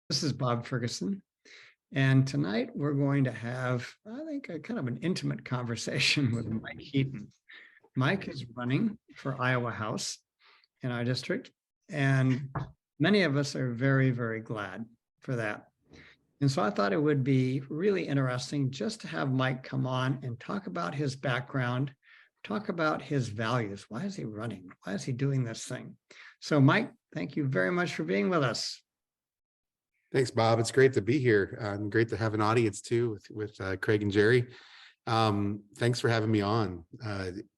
This is Bob Ferguson, and tonight we're going to have, I think, a kind of an intimate conversation with Mike Heaton. Mike is running for Iowa House in our district, and many of us are very, very glad for that. And so I thought it would be really interesting just to have Mike come on and talk about his background, talk about his values. Why is he running? Why is he doing this thing? So, Mike, thank you very much for being with us. Thanks, Bob. It's great to be here. Great to have an audience too with Craig and Jerry. Thanks for having me on.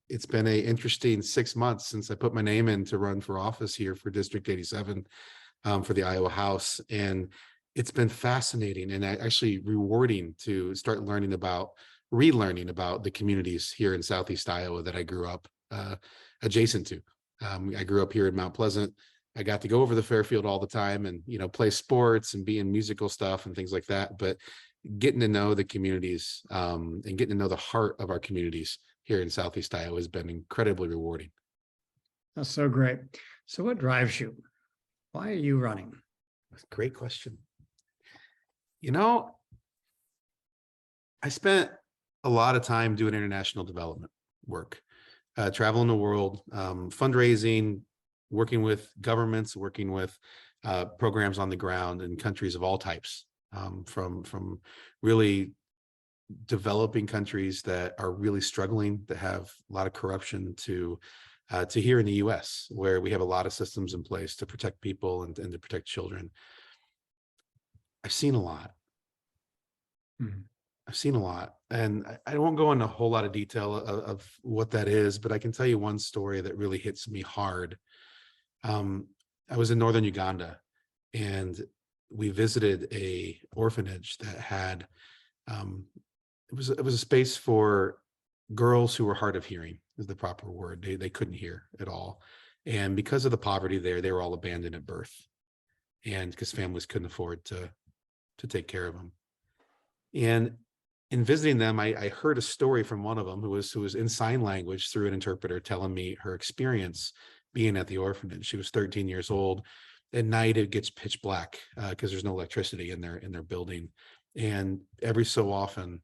It's been an interesting 6 months since I put my name in to run for office here for District 87 for the Iowa House. And it's been fascinating and actually rewarding to start relearning about the communities here in Southeast Iowa that I grew up adjacent to. I grew up here in Mount Pleasant. I got to go over the Fairfield all the time and, play sports and be in musical stuff and things like that. But getting to know the communities and getting to know the heart of our communities here in Southeast Iowa has been incredibly rewarding. That's so great. So what drives you? Why are you running? Great question. I spent a lot of time doing international development work, traveling the world, fundraising, working with governments, working with programs on the ground in countries of all types, from really developing countries that are really struggling, that have a lot of corruption, to here in the U.S., where we have a lot of systems in place to protect people and to protect children. I've seen a lot. I've seen a lot, and I won't go into a whole lot of detail of what that is, but I can tell you one story that really hits me hard. I was in northern Uganda, and we visited a orphanage that had it was a space for girls who were hard of hearing is the proper word. They couldn't hear at all, and because of the poverty there, they were all abandoned at birth, and because families couldn't afford to take care of them. And in visiting them, I heard a story from one of them who was in sign language through an interpreter, telling me her experience being at the orphanage. She was 13 years old. At night, it gets pitch black because there's no electricity in their building. And every so often,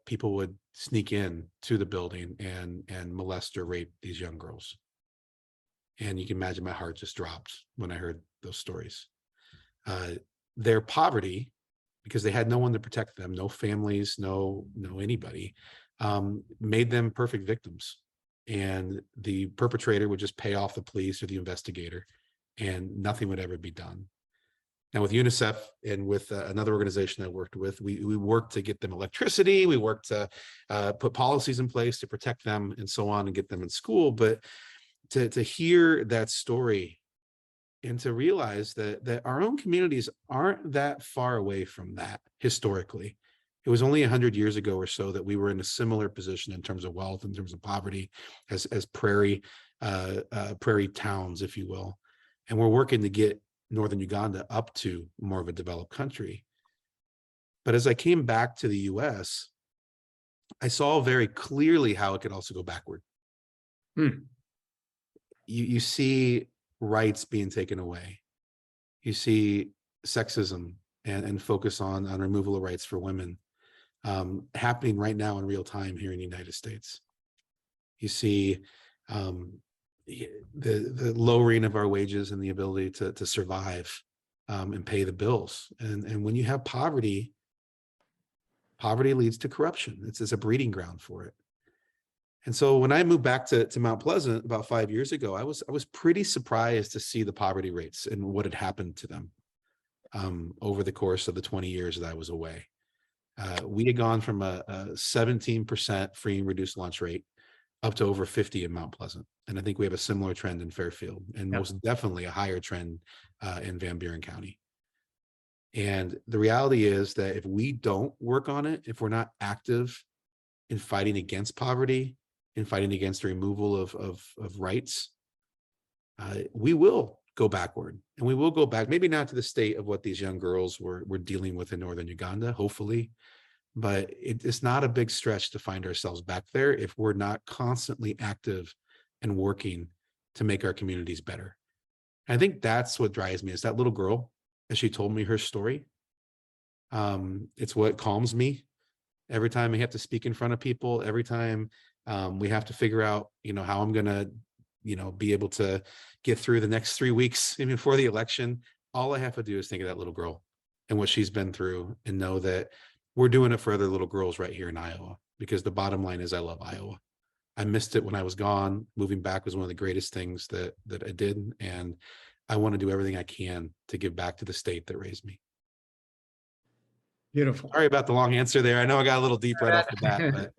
people would sneak in to the building and molest or rape these young girls. And you can imagine my heart just dropped when I heard those stories. Their poverty, because they had no one to protect them, no families, no anybody, made them perfect victims. And the perpetrator would just pay off the police or the investigator, and nothing would ever be done. Now, with UNICEF and with another organization I worked with, we worked to get them electricity. We worked to put policies in place to protect them and so on and get them in school. But to hear that story and to realize that our own communities aren't that far away from that historically. It was only 100 years ago or so that we were in a similar position in terms of wealth, in terms of poverty, as prairie towns, if you will. And we're working to get northern Uganda up to more of a developed country. But as I came back to the US, I saw very clearly how it could also go backward. You see rights being taken away. You see sexism and focus on removal of rights for women happening right now in real time here in the United States. You see the lowering of our wages and the ability to survive and pay the bills. And when you have poverty leads to corruption. It's a breeding ground for it. And so when I moved back to Mount Pleasant about 5 years ago, I was pretty surprised to see the poverty rates and what had happened to them over the course of the 20 years that I was away. We had gone from a 17% free and reduced lunch rate up to over 50 in Mount Pleasant. And I think we have a similar trend in Fairfield, and most definitely a higher trend in Van Buren County. And the reality is that if we don't work on it, if we're not active in fighting against poverty, in fighting against the removal of rights, we will go backward. And we will go back, maybe not to the state of what these young girls were dealing with in northern Uganda, hopefully, but it's not a big stretch to find ourselves back there if we're not constantly active and working to make our communities better. And I think that's what drives me, is that little girl as she told me her story. It's what calms me every time we have to speak in front of people, every time we have to figure out, how I'm going to, be able to get through the next 3 weeks even before the election. All I have to do is think of that little girl and what she's been through, and know that we're doing it for other little girls right here in Iowa, because the bottom line is I love Iowa. I missed it when I was gone. Moving back was one of the greatest things that I did. And I want to do everything I can to give back to the state that raised me. Beautiful. Sorry about the long answer there. I know I got a little deep right off the bat,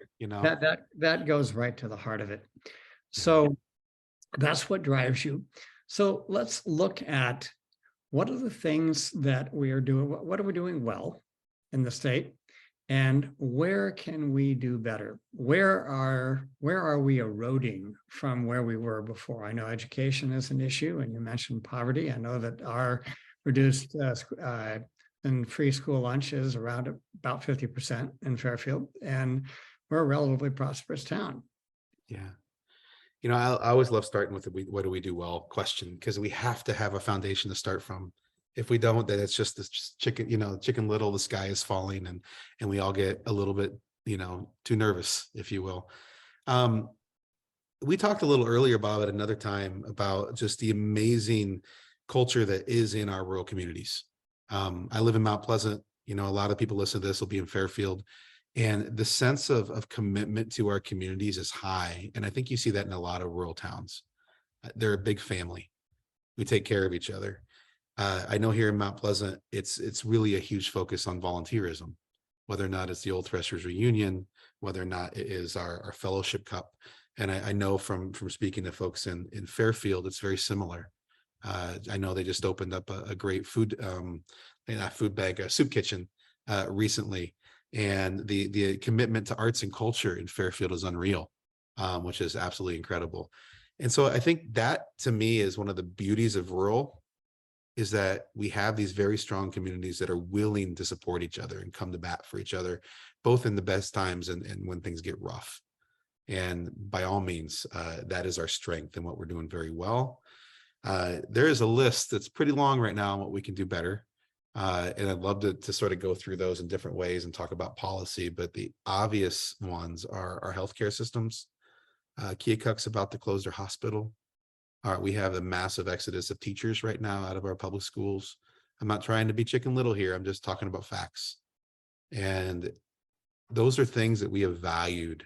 but that goes right to the heart of it. So that's what drives you. So let's look at what are the things that we are doing. What are we doing well in the state, and where can we do better? Where are we eroding from where we were before? I know education is an issue, and you mentioned poverty. I know that our reduced and free school lunch is around about 50% in Fairfield, and we're a relatively prosperous town. Yeah. I always love starting with the what do we do well question, because we have to have a foundation to start from. If we don't, then it's just this chicken, chicken little, the sky is falling, and we all get a little bit, too nervous, if you will. We talked a little earlier about it another time about just the amazing culture that is in our rural communities. I live in Mount Pleasant. A lot of people listen to this will be in Fairfield. And the sense of commitment to our communities is high. And I think you see that in a lot of rural towns. They're a big family. We take care of each other. I know here in Mount Pleasant, it's really a huge focus on volunteerism, whether or not it's the Old Threshers Reunion, whether or not it is our fellowship cup. And I know from speaking to folks in Fairfield, it's very similar. I know they just opened up a great food bank, a soup kitchen recently. And the commitment to arts and culture in Fairfield is unreal, which is absolutely incredible. And so I think that, to me, is one of the beauties of rural, is that we have these very strong communities that are willing to support each other and come to bat for each other, both in the best times and when things get rough. And by all means, that is our strength and what we're doing very well. There is a list that's pretty long right now on what we can do better. And I'd love to sort of go through those in different ways and talk about policy, but the obvious ones are our healthcare systems. Keokuk's about to close their hospital. We have a massive exodus of teachers right now out of our public schools. I'm not trying to be chicken little here. I'm just talking about facts. And those are things that we have valued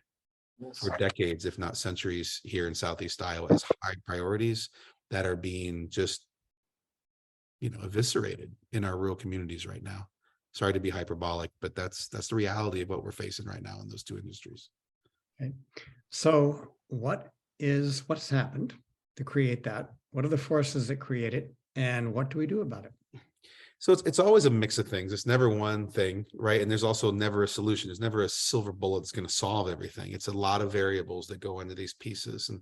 for decades, if not centuries, here in Southeast Iowa as high priorities that are being just eviscerated in our rural communities right now. Sorry to be hyperbolic, but that's the reality of what we're facing right now in those two industries. Okay. So what's happened to create that? What are the forces that create it, and what do we do about it? So it's always a mix of things. It's never one thing, right? And there's also never a solution. There's never a silver bullet that's going to solve everything. It's a lot of variables that go into these pieces. And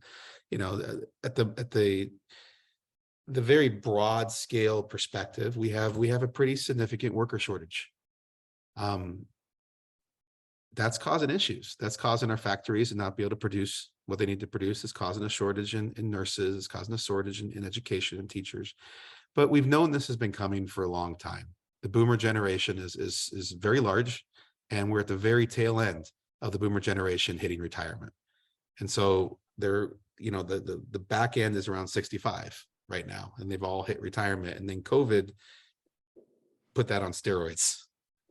at the very broad scale perspective, we have a pretty significant worker shortage. That's causing issues. That's causing our factories to not be able to produce what they need to produce. It's causing a shortage in nurses. It's causing a shortage in education and teachers. But we've known this has been coming for a long time. The boomer generation is very large, and we're at the very tail end of the boomer generation hitting retirement. And so they're, the back end is around 65 right now, and they've all hit retirement. And then COVID put that on steroids.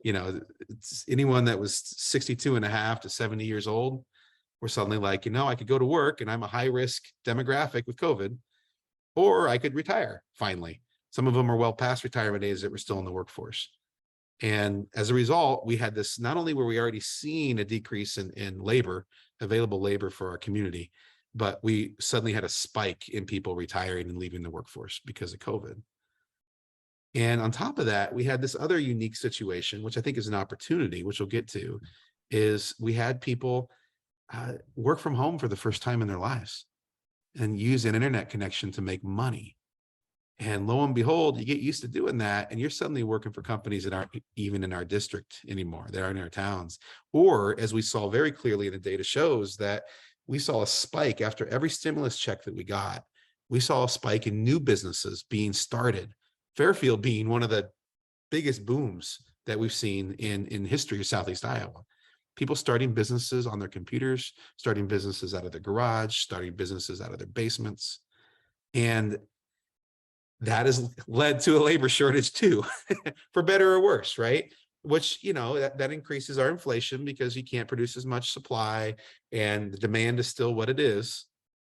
It's anyone that was 62 and a half to 70 years old, we're suddenly like, I could go to work and I'm a high risk demographic with COVID, or I could retire finally. Some of them are well past retirement age that were still in the workforce. And as a result, we had this, not only were we already seeing a decrease in labor, available labor for our community, but we suddenly had a spike in people retiring and leaving the workforce because of COVID. And on top of that, we had this other unique situation, which I think is an opportunity, which we'll get to, is we had people work from home for the first time in their lives and use an internet connection to make money. And lo and behold, you get used to doing that, and you're suddenly working for companies that aren't even in our district anymore. They aren't in our towns. Or, as we saw very clearly, the data shows that we saw a spike after every stimulus check that we got. We saw a spike in new businesses being started. Fairfield being one of the biggest booms that we've seen in history of Southeast Iowa. People starting businesses on their computers, starting businesses out of their garage, starting businesses out of their basements. And that has led to a labor shortage too, for better or worse, right? Which, that increases our inflation because you can't produce as much supply and the demand is still what it is.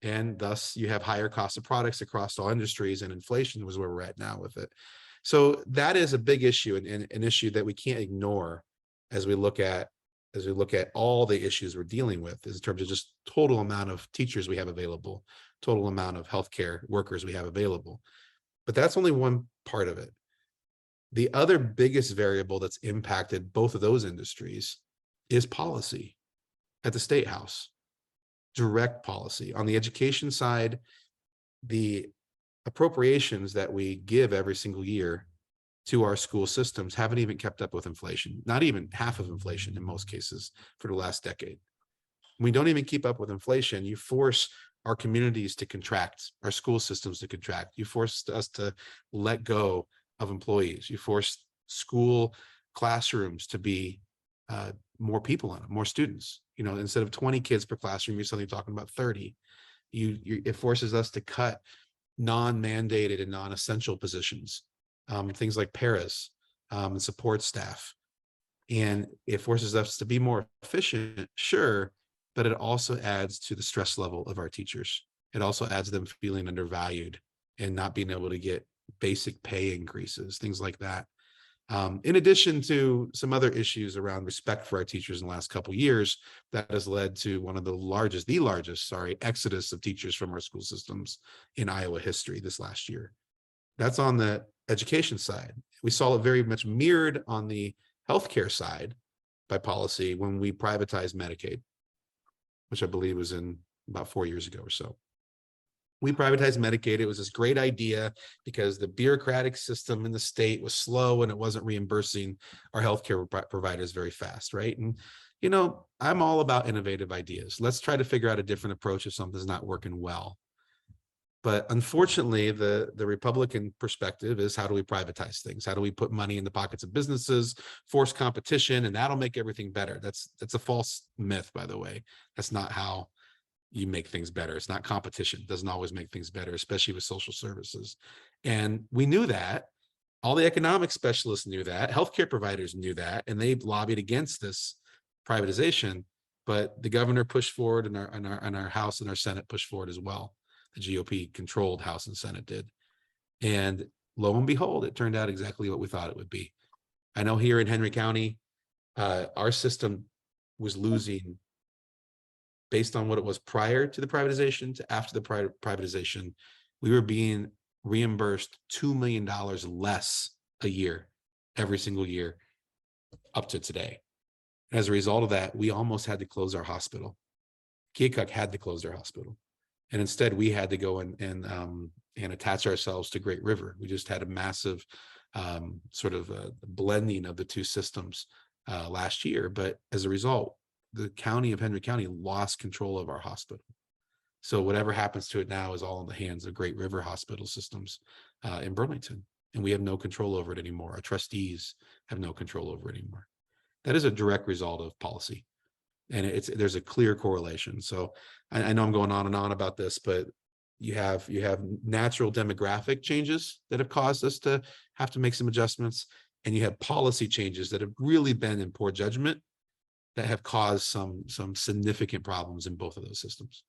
And thus you have higher costs of products across all industries, and inflation was where we're at now with it. So that is a big issue, and an issue that we can't ignore as we look at all the issues we're dealing with, in terms of just total amount of teachers we have available, total amount of healthcare workers we have available. But that's only one part of it. The other biggest variable that's impacted both of those industries is policy at the State House, direct policy. On the education side, the appropriations that we give every single year to our school systems haven't even kept up with inflation, not even half of inflation in most cases for the last decade. We don't even keep up with inflation. You force our communities to contract, our school systems to contract. You force us to let go of employees. You force school classrooms to be more people in them, more students. Instead of 20 kids per classroom, you're suddenly talking about 30. It forces us to cut non-mandated and non-essential positions, things like paras and support staff. And it forces us to be more efficient, sure, but it also adds to the stress level of our teachers. It also adds them feeling undervalued and not being able to get basic pay increases, things like that. In addition to some other issues around respect for our teachers in the last couple of years, that has led to one of the largest exodus of teachers from our school systems in Iowa history this last year. That's on the education side. We saw it very much mirrored on the healthcare side by policy when we privatized Medicaid, which I believe was in about 4 years ago or so. We privatized Medicaid. It was this great idea because the bureaucratic system in the state was slow and it wasn't reimbursing our healthcare providers very fast, right? And, I'm all about innovative ideas. Let's try to figure out a different approach if something's not working well. But unfortunately, the Republican perspective is, how do we privatize things? How do we put money in the pockets of businesses, force competition, and that'll make everything better? That's a false myth, by the way. That's not how you make things better. It's not competition. It doesn't always make things better, especially with social services. And we knew that. All the economic specialists knew that. Healthcare providers knew that, and they lobbied against this privatization. But the governor pushed forward, and our House and our Senate pushed forward as well. The GOP-controlled House and Senate did. And lo and behold, it turned out exactly what we thought it would be. I know here in Henry County, our system was losing, based on what it was prior to the privatization to after the privatization, we were being reimbursed $2 million less a year, every single year, up to today. And as a result of that, we almost had to close our hospital. Keokuk had to close their hospital. And instead, we had to go and attach ourselves to Great River. We just had a massive sort of a blending of the two systems last year. But as a result, the county of Henry County lost control of our hospital. So whatever happens to it now is all in the hands of Great River Hospital Systems in Burlington. And we have no control over it anymore. Our trustees have no control over it anymore. That is a direct result of policy. And there's a clear correlation. So I know I'm going on and on about this, but you have natural demographic changes that have caused us to have to make some adjustments. And you have policy changes that have really been in poor judgment that have caused some significant problems in both of those systems.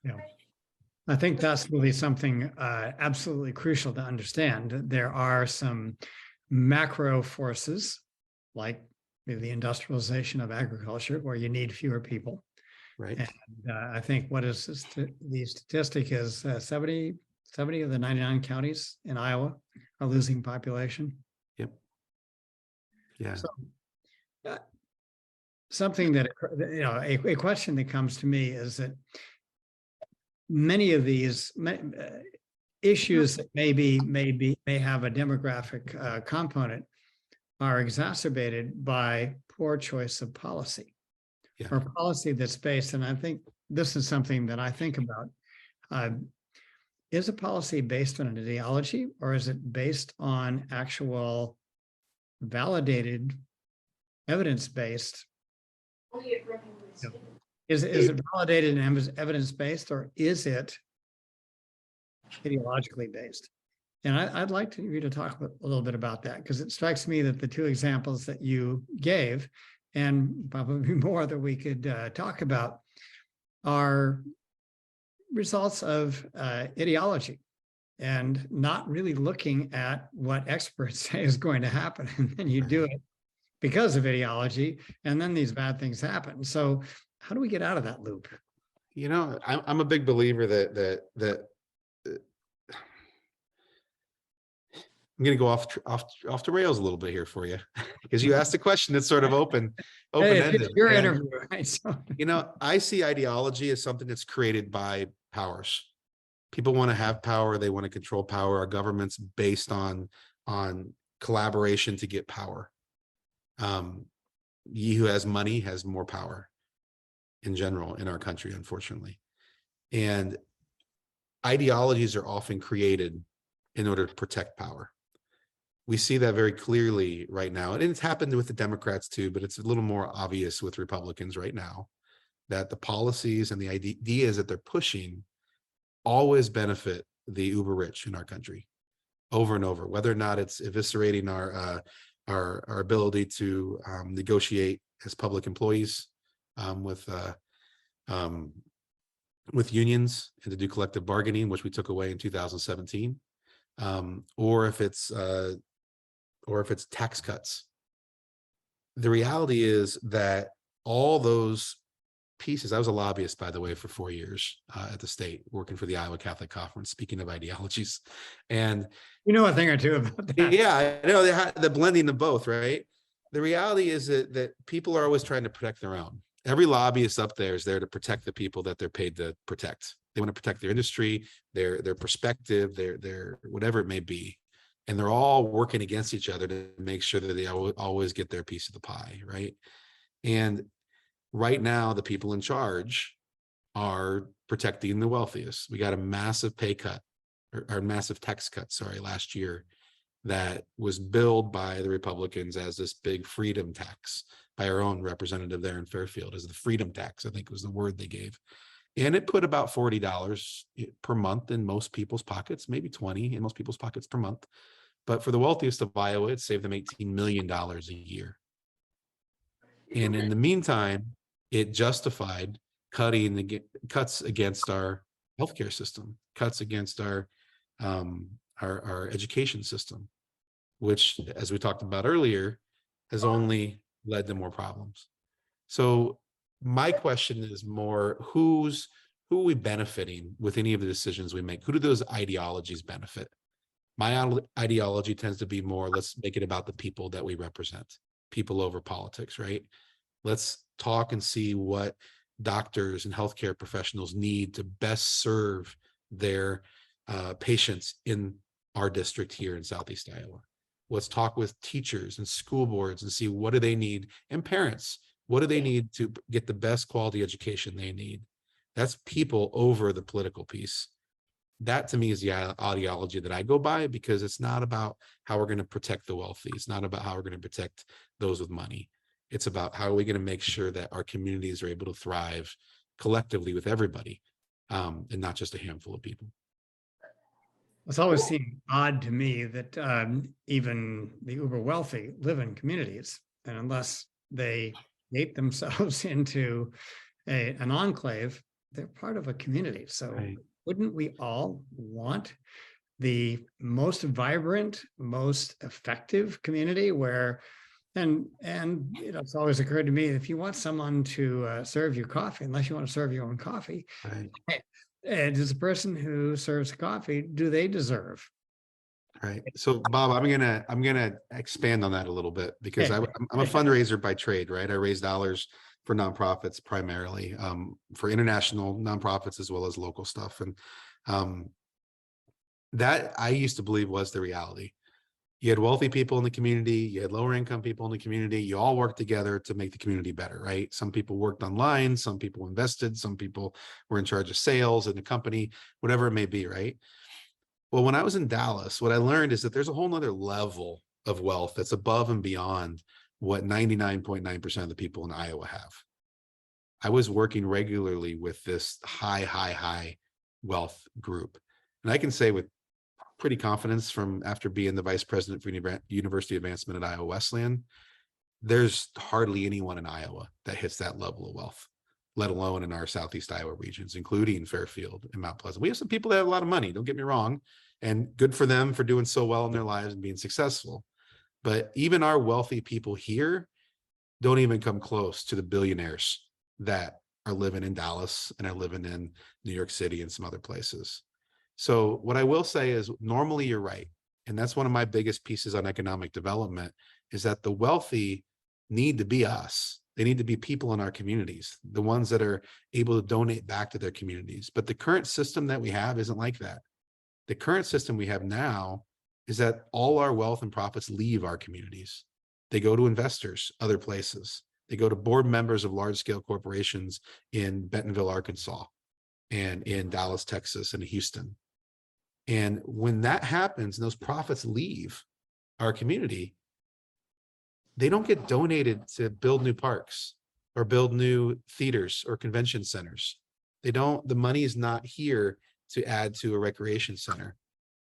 Yeah, I think that's really something absolutely crucial to understand. There are some macro forces, like the industrialization of agriculture, where you need fewer people. Right. And I think what is the statistic is 70 of the 99 counties in Iowa are losing population. Yep. Yeah. So, something that, a question that comes to me is that many of these issues that may have a demographic component are exacerbated by poor choice of policy, or policy that's based. And I think this is something that I think about. Is a policy based on an ideology, or is it based on actual validated, evidence-based? Is it validated and evidence-based, or is it ideologically based? And I'd like you to talk a little bit about that, because it strikes me that the two examples that you gave, and probably more that we could talk about, are results of ideology and not really looking at what experts say is going to happen. And then you do it because of ideology, and then these bad things happen. So how do we get out of that loop? You know, I'm a big believer that I'm going to go off the rails a little bit here for you, because you asked a question that's sort of open-ended. It's your interview, right? So, you know, I see ideology as something that's created by powers. People want to have power. They want to control power. Our government's based on collaboration to get power. He who has money has more power in general in our country, unfortunately. And ideologies are often created in order to protect power. We see that very clearly right now. And it's happened with the Democrats too, but it's a little more obvious with Republicans right now, that the policies and the ideas that they're pushing always benefit the uber rich in our country over and over, whether or not it's eviscerating our ability to negotiate as public employees with unions and to do collective bargaining, which we took away in 2017, or if it's tax cuts. The reality is that all those pieces, I was a lobbyist, by the way, for 4 years at the state, working for the Iowa Catholic Conference, speaking of ideologies. And you know a thing or two about that. Yeah, I know the blending of both, right? The reality is that people are always trying to protect their own. Every lobbyist up there is there to protect the people that they're paid to protect. They want to protect their industry, their perspective, their whatever it may be. And they're all working against each other to make sure that they always get their piece of the pie, right? And right now, the people in charge are protecting the wealthiest. We got a massive pay cut, or massive tax cut, sorry, last year, that was billed by the Republicans as this big freedom tax by our own representative there in Fairfield, as the freedom tax, I think was the word they gave. And it put about $40 per month in most people's pockets, maybe 20 in most people's pockets per month. But for the wealthiest of Iowa, it saved them $18 million a year. And in the meantime, it justified cuts against our healthcare system, cuts against our education system, which, as we talked about earlier, has only led to more problems. So my question is more, who are we benefiting with any of the decisions we make? Who do those ideologies benefit? My ideology tends to be more, let's make it about the people that we represent, people over politics, right? Let's talk and see what doctors and healthcare professionals need to best serve their patients in our district here in Southeast Iowa. Let's talk with teachers and school boards and see what do they need, and parents, what do they need to get the best quality education they need? That's people over the political piece. That to me is the ideology that I go by, because it's not about how we're going to protect the wealthy. It's not about how we're going to protect those with money. It's about how are we going to make sure that our communities are able to thrive collectively with everybody, and not just a handful of people. It's always seemed odd to me that even the uber wealthy live in communities, and unless they gate themselves into an enclave, they're part of a community. So right. Wouldn't we all want the most vibrant, most effective community where, and you know, it's always occurred to me, if you want someone to serve you coffee, unless you want to serve your own coffee, right. And does the person who serves coffee, do they deserve? Right. So Bob, I'm gonna expand on that a little bit, because I'm a fundraiser by trade, right? I raise dollars for nonprofits primarily, for international nonprofits as well as local stuff. And that I used to believe was the reality. You had wealthy people in the community, you had lower income people in the community, you all worked together to make the community better, right? Some people worked online, some people invested, some people were in charge of sales in the company, whatever it may be, right? Well, when I was in Dallas, what I learned is that there's a whole nother level of wealth that's above and beyond what 99.9% of the people in Iowa have. I was working regularly with this high wealth group. And I can say with pretty confidence from after being the vice president for University Advancement at Iowa Wesleyan, there's hardly anyone in Iowa that hits that level of wealth, let alone in our Southeast Iowa regions, including Fairfield and Mount Pleasant. We have some people that have a lot of money, don't get me wrong, and good for them for doing so well in their lives and being successful. But even our wealthy people here don't even come close to the billionaires that are living in Dallas and are living in New York City and some other places. So what I will say is normally you're right. And that's one of my biggest pieces on economic development is that the wealthy need to be us. They need to be people in our communities, the ones that are able to donate back to their communities. But the current system that we have isn't like that. The current system we have now is that all our wealth and profits leave our communities. They go to investors, other places. They go to board members of large-scale corporations in Bentonville, Arkansas, and in Dallas, Texas, and Houston. And when that happens and those profits leave our community, they don't get donated to build new parks or build new theaters or convention centers. They don't, the money is not here to add to a recreation center.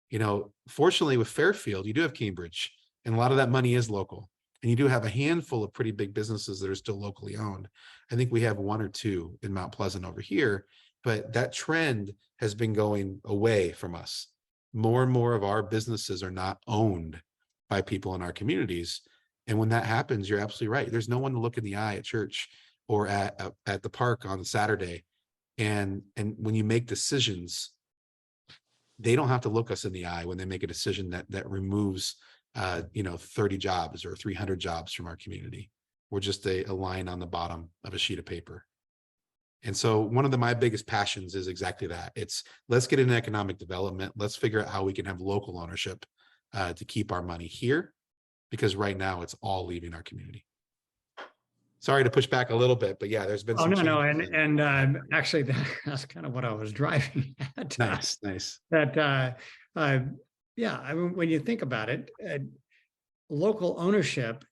You know, fortunately with Fairfield, you do have Cambridge, and a lot of that money is local. And you do have a handful of pretty big businesses that are still locally owned. I think we have one or two in Mount Pleasant over here, but that trend has been going away from us. More and more of our businesses are not owned by people in our communities. And when that happens, you're absolutely right. There's no one to look in the eye at church or at the park on Saturday. And when you make decisions, they don't have to look us in the eye when they make a decision that removes 30 jobs or 300 jobs from our community. We're just a line on the bottom of a sheet of paper. And so one of my biggest passions is exactly that. It's let's get into economic development. Let's figure out how we can have local ownership to keep our money here, because right now it's all leaving our community. Sorry to push back a little bit, but yeah, there's been some changes. And actually that's kind of what I was driving at. Nice. That yeah, I mean, when you think about it, local ownership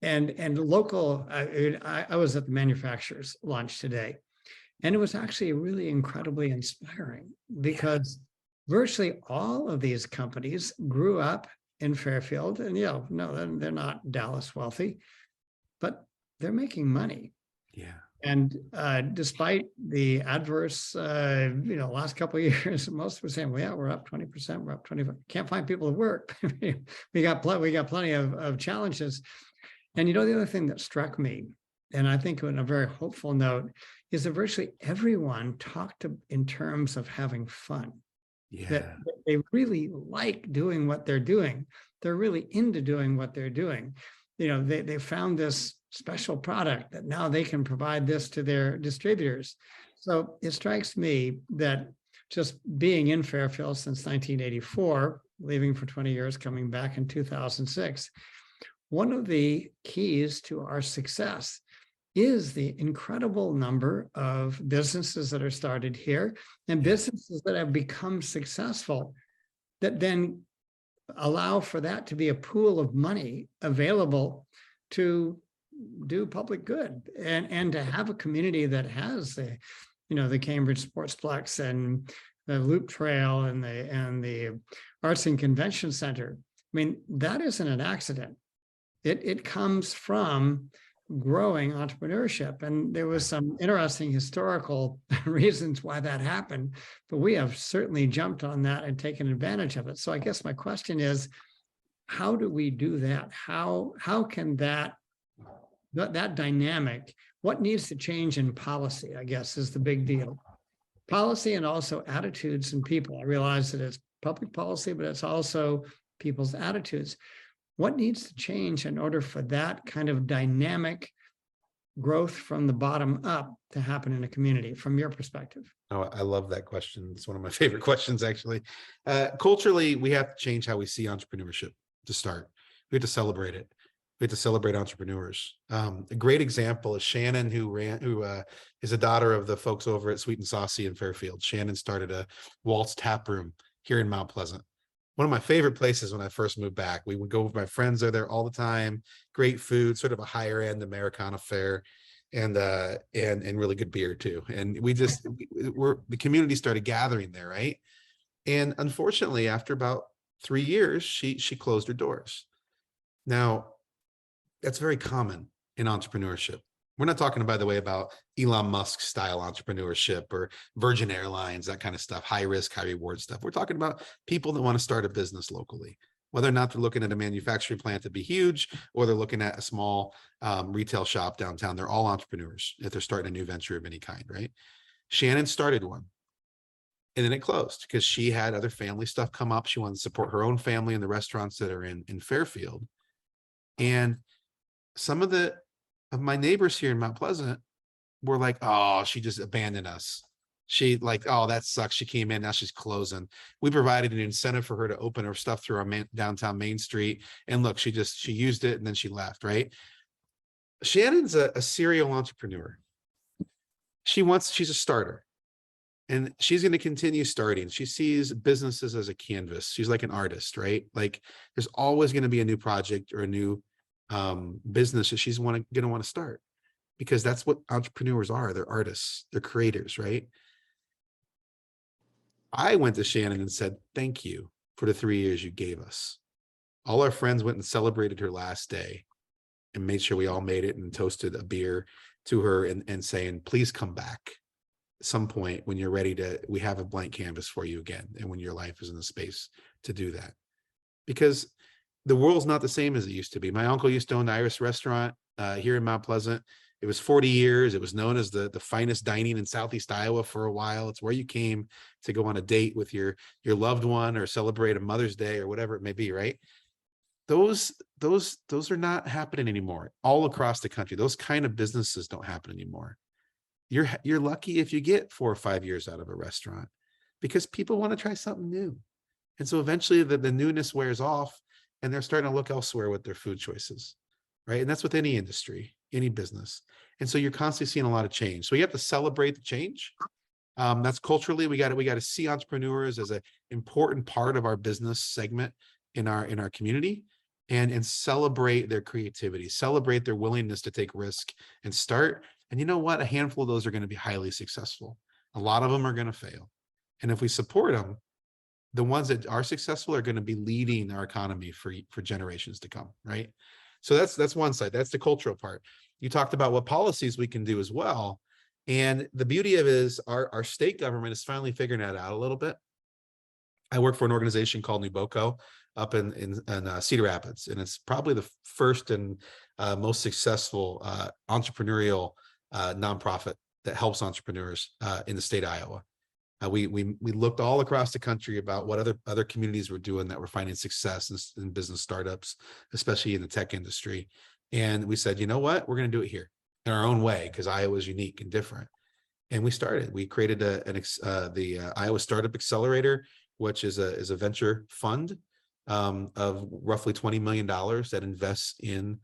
and local, I was at the manufacturers lunch today, and it was actually really incredibly inspiring because virtually all of these companies grew up in Fairfield, and no, they're not Dallas wealthy, but they're making money. Yeah. And despite the adverse, last couple of years, most were saying, well, yeah, we're up 20%, we're up 25%. Can't find people to work. we got plenty of challenges. And the other thing that struck me, and I think on a very hopeful note, is that virtually everyone talked in terms of having fun. Yeah. That they really like doing what they're doing. They're really into doing what they're doing. They found this special product that now they can provide this to their distributors. So it strikes me that just being in Fairfield since 1984, leaving for 20 years, coming back in 2006, one of the keys to our success is the incredible number of businesses that are started here and businesses that have become successful that then allow for that to be a pool of money available to do public good and to have a community that has the Cambridge Sportsplex and the Loop Trail and the Arts and Convention Center. I mean, that isn't an accident. It comes from growing entrepreneurship. And there was some interesting historical reasons why that happened, but we have certainly jumped on that and taken advantage of it. So I guess my question is, how do we do that? How can that dynamic, what needs to change in policy, I guess, is the big deal. Policy and also attitudes and people. I realize that it's public policy, but it's also people's attitudes. What needs to change in order for that kind of dynamic growth from the bottom up to happen in a community, from your perspective? Oh, I love that question. It's one of my favorite questions, actually. Culturally, we have to change how we see entrepreneurship to start. We have to celebrate it. We have to celebrate entrepreneurs. A great example is Shannon, who is a daughter of the folks over at Sweet and Saucy in Fairfield. Shannon started a Waltz Tap Room here in Mount Pleasant. one of my favorite places when I first moved back. We would go with my friends are there all the time. Great food, sort of a higher end Americana fare, and really good beer too. And the community started gathering there, right? And unfortunately, after about 3 years, she closed her doors. Now, that's very common in entrepreneurship. We're not talking, by the way, about Elon Musk style entrepreneurship or Virgin Airlines, that kind of stuff, high risk, high reward stuff. We're talking about people that want to start a business locally, whether or not they're looking at a manufacturing plant to be huge, or they're looking at a small retail shop downtown. They're all entrepreneurs if they're starting a new venture of any kind, right? Shannon started one, and then it closed because she had other family stuff come up. She wanted to support her own family and the restaurants that are in Fairfield. And some of my neighbors here in Mount Pleasant were like, oh, she just abandoned us. She like, oh, that sucks. She came in, now she's closing. We provided an incentive for her to open her stuff through our downtown Main Street. And look, she used it and then she left, right? Shannon's a serial entrepreneur. She's a starter. And she's going to continue starting. She sees businesses as a canvas. She's like an artist, right? Like there's always going to be a new project or a new business that she's going to want to start, because that's what entrepreneurs are. They're artists, they're creators, right? I went to Shannon and said, thank you for the 3 years you gave us. All our friends went and celebrated her last day and made sure we all made it and toasted a beer to her and saying, please come back at some point when you're ready we have a blank canvas for you again. And when your life is in the space to do that, because the world's not the same as it used to be. My uncle used to own the Iris restaurant here in Mount Pleasant. It was 40 years. It was known as the finest dining in Southeast Iowa for a while. It's where you came to go on a date with your loved one or celebrate a Mother's Day or whatever it may be, right? Those are not happening anymore all across the country. Those kind of businesses don't happen anymore. You're lucky if you get 4 or 5 years out of a restaurant, because people want to try something new. And so eventually the newness wears off and they're starting to look elsewhere with their food choices, right? And that's with any industry, any business. And so you're constantly seeing a lot of change. So you have to celebrate the change. That's culturally, we got to see entrepreneurs as an important part of our business segment in our community, and celebrate their creativity, celebrate their willingness to take risk and start. And you know what? A handful of those are going to be highly successful. A lot of them are going to fail. And if we support them, the ones that are successful are going to be leading our economy for generations to come, right? So that's one side. That's the cultural part. You talked about what policies we can do as well. And the beauty of it is our state government is finally figuring that out a little bit. I work for an organization called Nuboco up in Cedar Rapids, and it's probably the first and most successful entrepreneurial nonprofit that helps entrepreneurs in the state of Iowa. We looked all across the country about what other communities were doing that were finding success in business startups, especially in the tech industry. And we said, you know what, we're going to do it here in our own way, because Iowa is unique and different. And we created the Iowa Startup Accelerator, which is a venture fund of roughly $20 million that invests in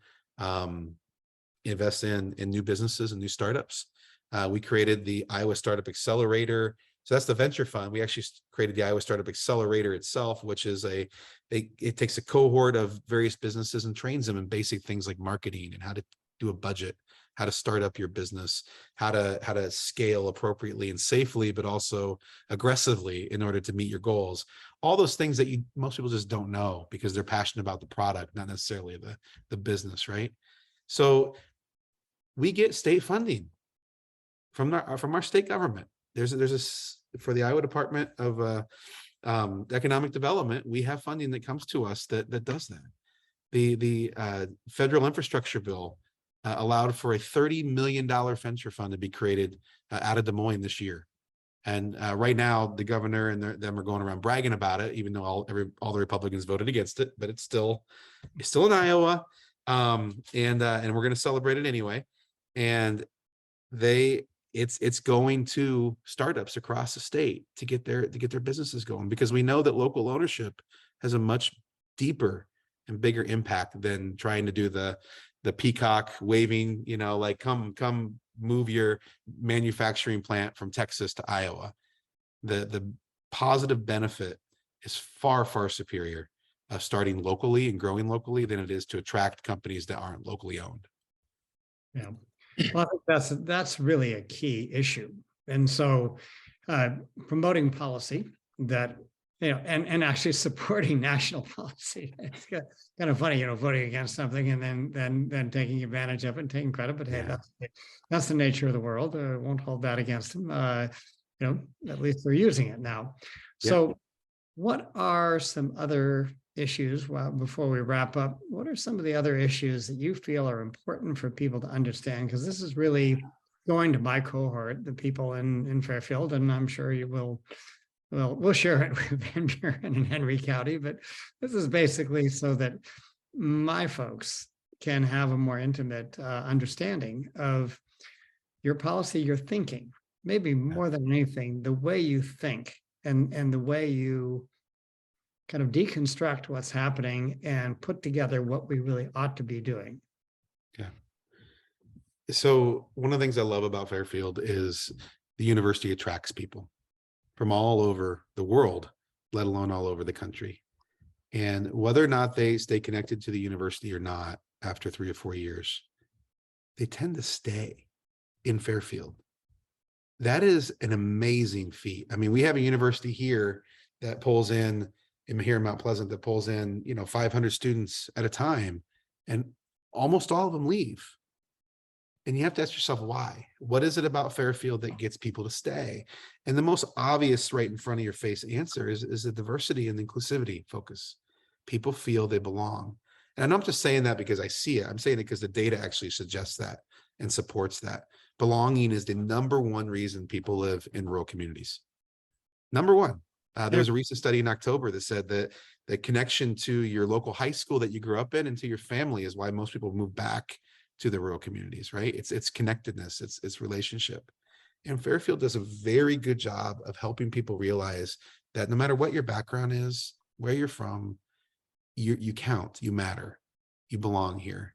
new businesses and new startups. We created the Iowa Startup Accelerator. So that's the venture fund. We actually created the Iowa Startup Accelerator itself, which is it takes a cohort of various businesses and trains them in basic things like marketing and how to do a budget, how to start up your business, how to scale appropriately and safely, but also aggressively in order to meet your goals. All those things that most people just don't know because they're passionate about the product, not necessarily the business, right? So we get state funding from our state government. For the Iowa Department of Economic Development, we have funding that comes to us that does that. The federal infrastructure bill allowed for a $30 million venture fund to be created out of Des Moines this year. And right now, the governor and them are going around bragging about it, even though all the Republicans voted against it. But it's still in Iowa, and we're going to celebrate it anyway. And it's going to startups across the state to get their businesses going, because we know that local ownership has a much deeper and bigger impact than trying to do the peacock waving, like come move your manufacturing plant from Texas to Iowa. The positive benefit is far, far superior of starting locally and growing locally than it is to attract companies that aren't locally owned. Yeah. Well, I think that's really a key issue. And so promoting policy that, and actually supporting national policy. It's kind of funny, voting against something and then taking advantage of it and taking credit. But hey, Yeah. that's the nature of the world. Won't hold that against them. At least they're using it now. So what are some other issues? Well, before we wrap up, what are some of the other issues that you feel are important for people to understand? Because this is really going to my cohort, the people in Fairfield, and I'm sure you will. Well, we'll share it with Van Buren and Henry County, but this is basically so that my folks can have a more intimate understanding of your policy, your thinking, maybe more than anything, the way you think and the way you kind of deconstruct what's happening and put together what we really ought to be doing. Yeah. So one of the things I love about Fairfield is the university attracts people from all over the world, let alone all over the country. And whether or not they stay connected to the university or not, after 3 or 4 years, they tend to stay in Fairfield. That is an amazing feat. I mean, we have a university here that pulls in here in Mount Pleasant that pulls in, 500 students at a time, and almost all of them leave. And you have to ask yourself why. What is it about Fairfield that gets people to stay? And the most obvious, right in front of your face answer is the diversity and inclusivity focus. People feel they belong. And I'm not just saying that because I see it. I'm saying it because the data actually suggests that and supports that. Belonging is the number one reason people live in rural communities. Number one. There was a recent study in October that said that the connection to your local high school that you grew up in and to your family is why most people move back to the rural communities, right? It's connectedness, it's relationship. And Fairfield does a very good job of helping people realize that no matter what your background is, where you're from, you count, you matter, you belong here.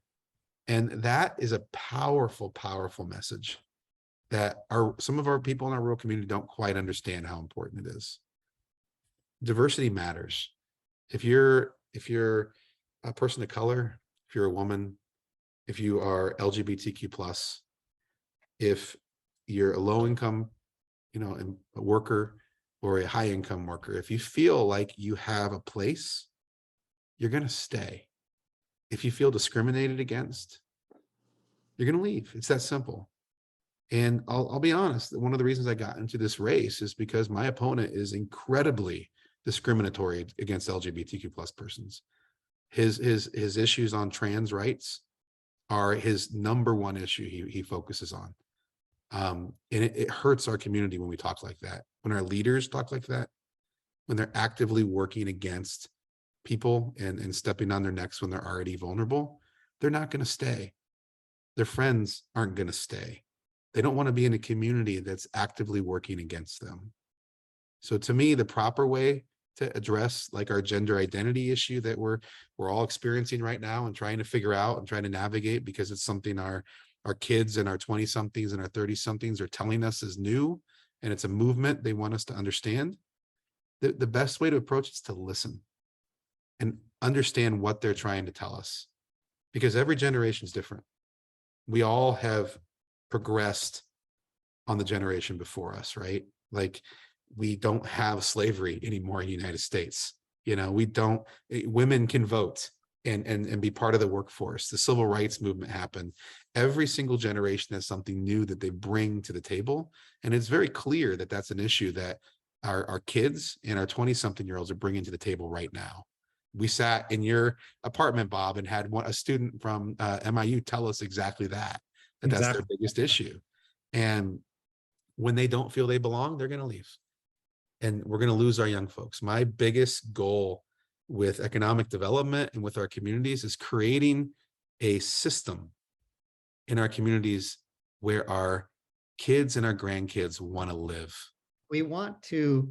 And that is a powerful, powerful message that some of our people in our rural community don't quite understand how important it is. Diversity matters. If you're a person of color, if you're a woman, if you are LGBTQ+, if you're a low income, a worker or a high income worker, if you feel like you have a place, you're going to stay. If you feel discriminated against, you're going to leave. It's that simple. And I'll be honest, one of the reasons I got into this race is because my opponent is incredibly discriminatory against LGBTQ+ persons. His issues on trans rights are his number one issue he focuses on. And it hurts our community when we talk like that, when our leaders talk like that, when they're actively working against people and stepping on their necks when they're already vulnerable. They're not going to stay. Their friends aren't going to stay. They don't want to be in a community that's actively working against them. So to me, the proper way to address like our gender identity issue that we're all experiencing right now and trying to figure out and trying to navigate, because it's something our kids and our 20-somethings and our 30-somethings are telling us is new, and it's a movement they want us to understand. The best way to approach it is to listen and understand what they're trying to tell us, because every generation is different. We all have progressed on the generation before us, right? Like, we don't have slavery anymore in the United States. Women can vote and be part of the workforce. The civil rights movement happened. Every single generation has something new that they bring to the table. And it's very clear that that's an issue that our kids and our 20-something-year-olds are bringing to the table right now. We sat in your apartment, Bob, and had a student from MIU tell us exactly that that's their biggest issue. And when they don't feel they belong, they're going to leave. And we're going to lose our young folks. My biggest goal with economic development and with our communities is creating a system in our communities where our kids and our grandkids want to live. We want to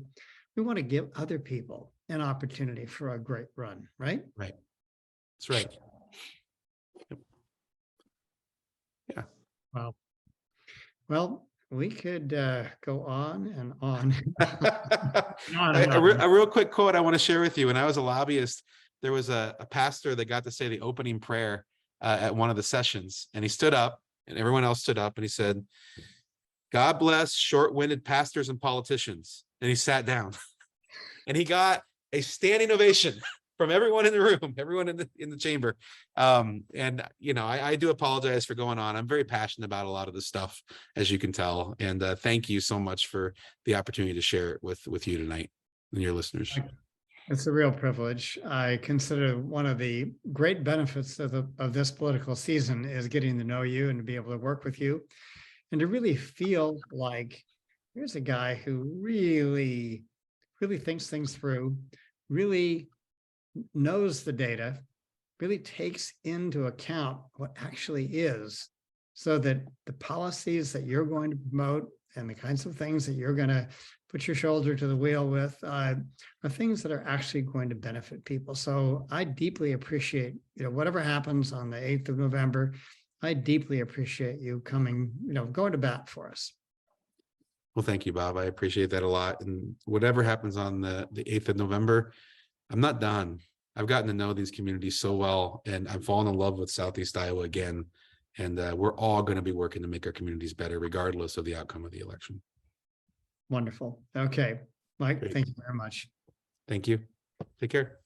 give other people an opportunity for a great run, right? Right. That's right. Yep. Yeah. Wow. Well, we could go on and on. On and A on. real quick quote I want to share with you. When I was a lobbyist, there was a pastor that got to say the opening prayer at one of the sessions, and he stood up, and everyone else stood up, and he said, "God bless short-winded pastors and politicians." And he sat down, and he got a standing ovation from everyone in the room, everyone in the chamber. And you know, I do apologize for going on. I'm very passionate about a lot of this stuff, as you can tell. And thank you so much for the opportunity to share it with you tonight and your listeners. It's a real privilege. I consider one of the great benefits of this political season is getting to know you and to be able to work with you and to really feel like here's a guy who really thinks things through, really knows the data, really takes into account what actually is, so that the policies that you're going to promote and the kinds of things that you're going to put your shoulder to the wheel with are things that are actually going to benefit people. So I deeply appreciate, whatever happens on the 8th of November, I deeply appreciate you coming, going to bat for us. Well, thank you, Bob. I appreciate that a lot. And whatever happens on the 8th of November, I'm not done. I've gotten to know these communities so well, and I've fallen in love with Southeast Iowa again. And we're all going to be working to make our communities better, regardless of the outcome of the election. Wonderful. Okay, Mike, Great. thank you very much. Thank you. Take care.